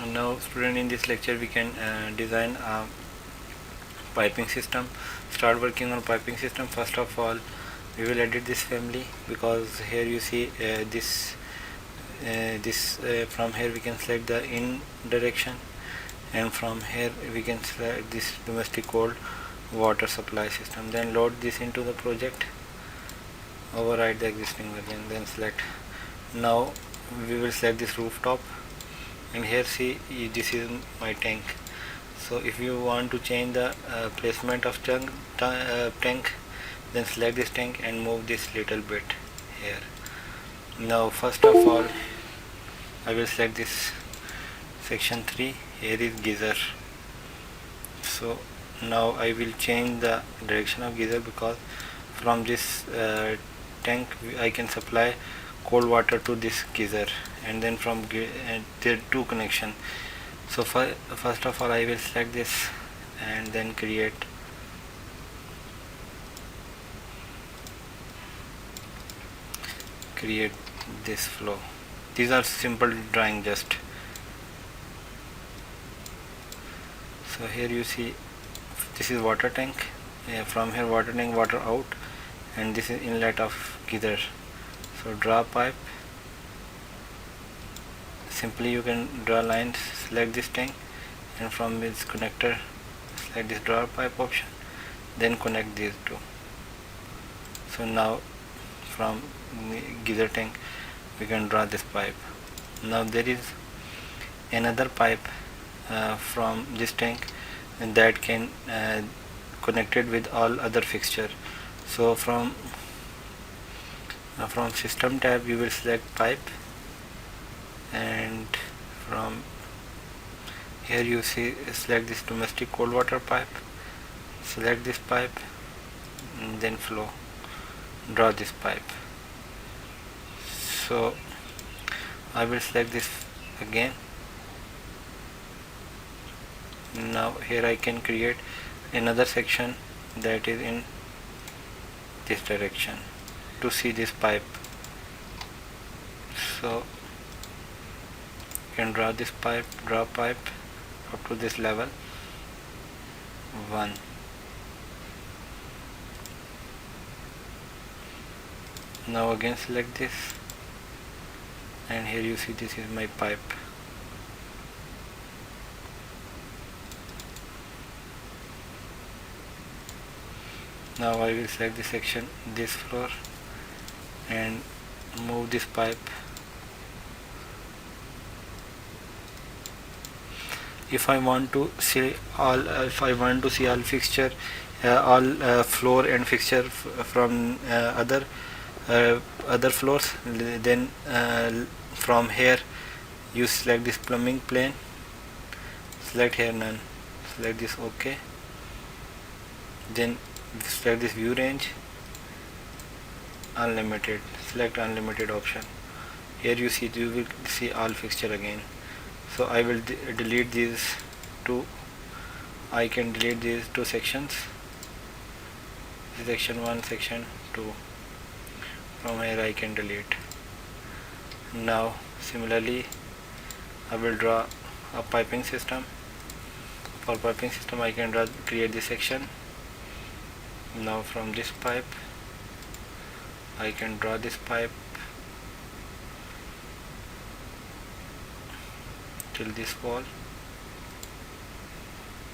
Now student, in this lecture we can design a piping system. Start working on piping system. First of all, we will edit this family, because here you see from here we can select the in direction, and from here we can select this domestic cold water supply system. Then load this into the project, override the existing version, then select. Now we will select this rooftop, and here see this is my tank. So if you want to change the placement of tank, then select this tank and move this little bit here. Now first of all, I will select this section 3. Here is geyser. So now I will change the direction of geyser, because from this tank I can supply cold water to this geyser, and then from there are two connection. So first of all I will select this and then create this flow. These are simple drawing just. So here you see this is water tank. From here water tank, water out, and this is inlet of geyser. So draw pipe. Simply you can draw lines, select this tank, and from this connector select this draw pipe option, then connect these two. So now from geyser tank we can draw this pipe. Now there is another pipe from this tank, and that can connected with all other fixture. So from system tab you will select pipe, and from here you see select this domestic cold water pipe, select this pipe, and then flow, draw this pipe. So I will select this again. Now here I can create another section that is in this direction to see this pipe. So you can draw this pipe, draw pipe up to this level 1. Now again select this, and here you see this is my pipe. Now I will select this section, this floor, and move this pipe. If I want to see all fixture, all floor and fixture from other floors, then from here you select this plumbing plane, select here none, select this OK, then select this view range, unlimited, select unlimited option. Here you will see all fixture again. So I will delete these two. I can delete these two sections, section 1, section 2. From here I can delete. Now similarly I will draw a piping system. For piping system I can create this section. Now from this pipe I can draw this pipe till this wall,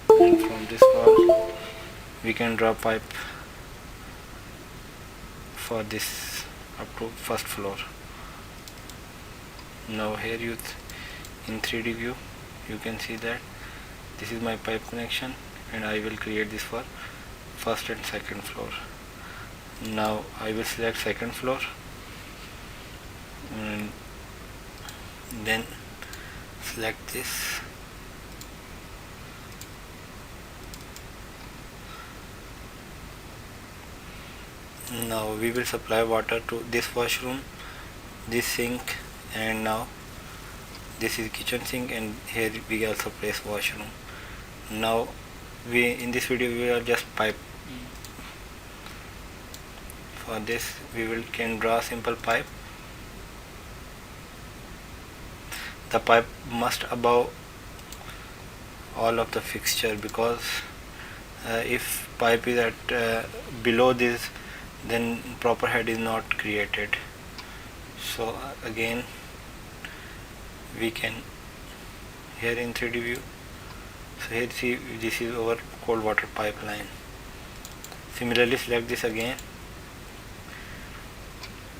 and from this wall we can draw pipe for this up to first floor. Now here in 3D view you can see that this is my pipe connection, and I will create this for first and second floor. Now I will select second floor, and then select this. Now we will supply water to this washroom, this sink, and now this is kitchen sink, and here we also place washroom. Now in this video we are just pipe. For this we can draw a simple pipe. The pipe must above all of the fixture, because if pipe is at below this, then proper head is not created. So again we can, here in 3D view, so here see this is our cold water pipeline. Similarly select this again,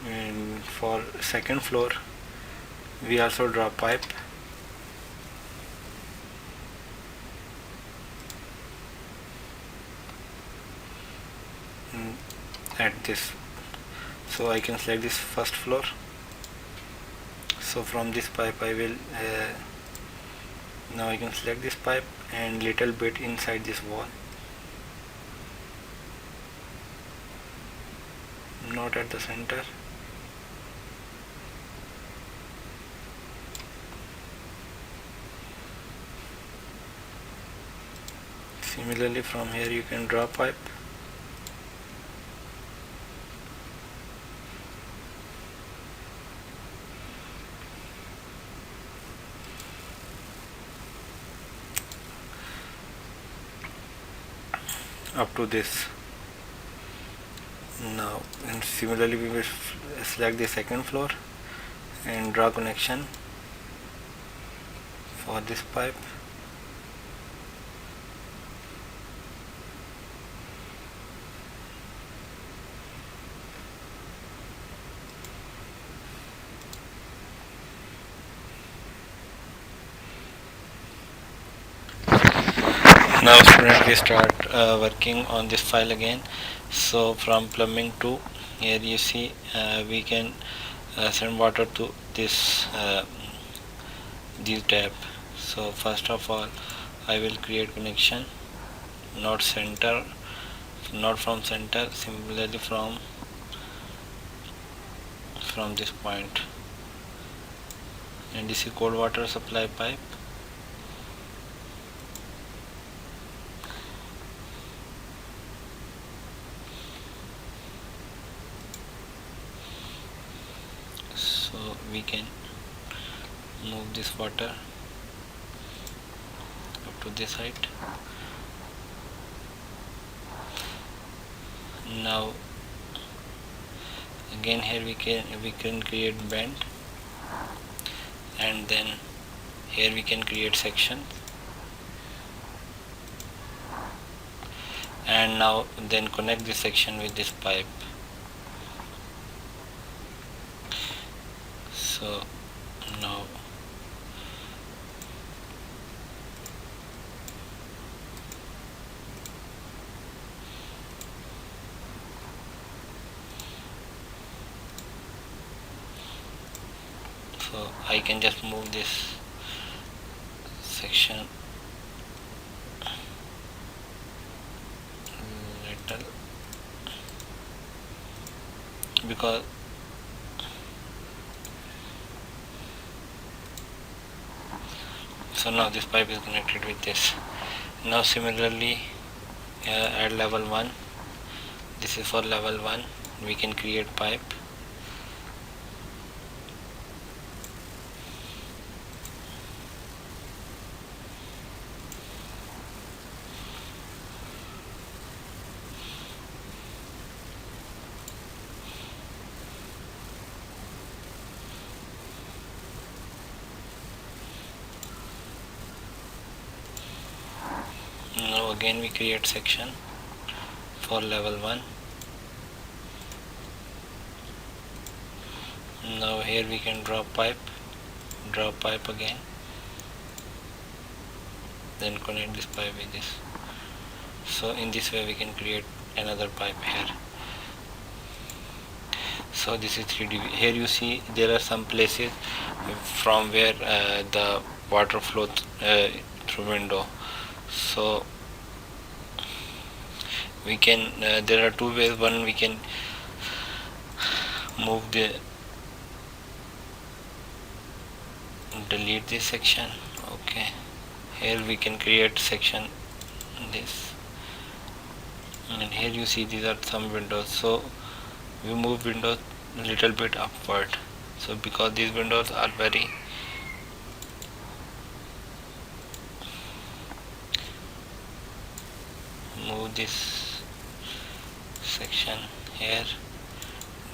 and for second floor we also draw pipe. At this, so I can select this first floor. So from this pipe I will now I can select this pipe and little bit inside this wall, not at the center. Similarly from here you can draw pipe. Up to this. Now, and similarly we will select the second floor and draw connection for this pipe. Now student, we start working on this file again. So from plumbing to here you see we can send water to this tap. So first of all I will create connection, not from center, similarly from this point, and this is cold water supply pipe. So we can move this water up to this height. Now again here we can create bend, and then here we can create sections, and now then connect this section with this pipe. So now so I can just move this section little, because so now this pipe is connected with this. Now similarly at level 1, this is for level 1, we can create pipe. Now again we create section for level 1. Now here we can draw pipe again, then connect this pipe with this. So in this way we can create another pipe here. So this is 3D. Here you see there are some places from where the water flows through window. So we can there are two ways. One, we can delete this section. Okay, here we can create section this, and here you see these are some windows. So we move windows a little bit upward. So because these windows are very move this section here,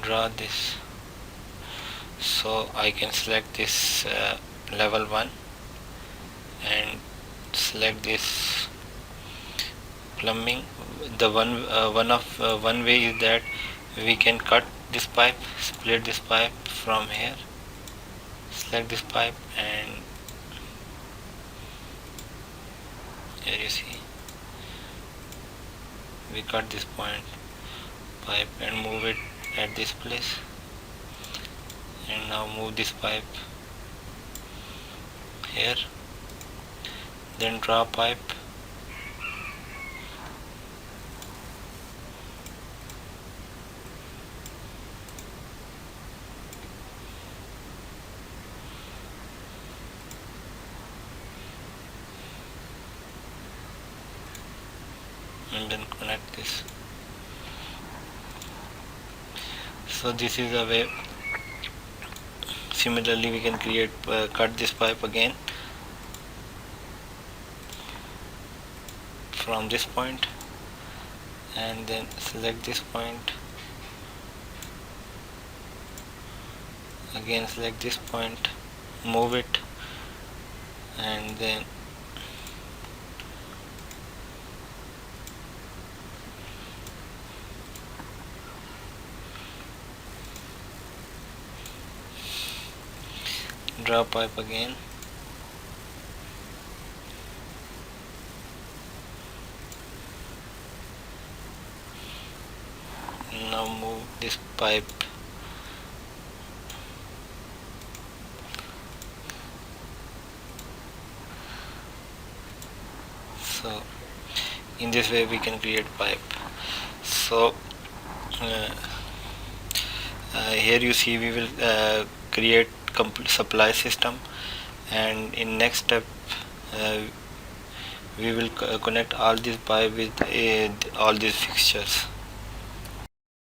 draw this, so I can select this level 1 and select this plumbing. The one way is that we can cut this pipe, split this pipe from here, select this pipe, and here you see we cut this pipe and move it at this place, and now move this pipe here, then draw pipe, and then connect this. So this is a way. Similarly, we can create cut this pipe again from this point, and then select this point, again select this point, move it, and then draw pipe again, now move this pipe so in this way we can create pipe. So here you see we will create complete supply system, and in next step we will connect all these pipe with all these fixtures.